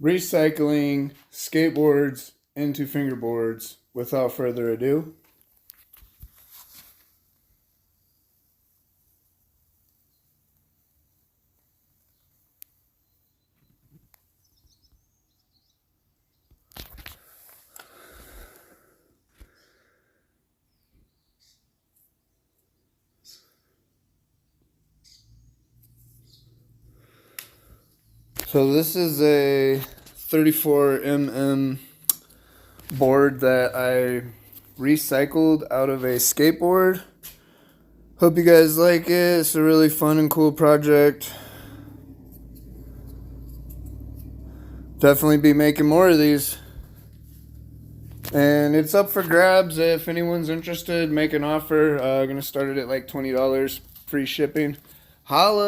recycling skateboards into fingerboards. Without further ado, so this is a 34mm board that I recycled out of a skateboard. Hope you guys like it. It's a really fun and cool project. Definitely be making more of these. And it's up for grabs if anyone's interested. Make an offer. Gonna start it at like $20, free shipping. Holla!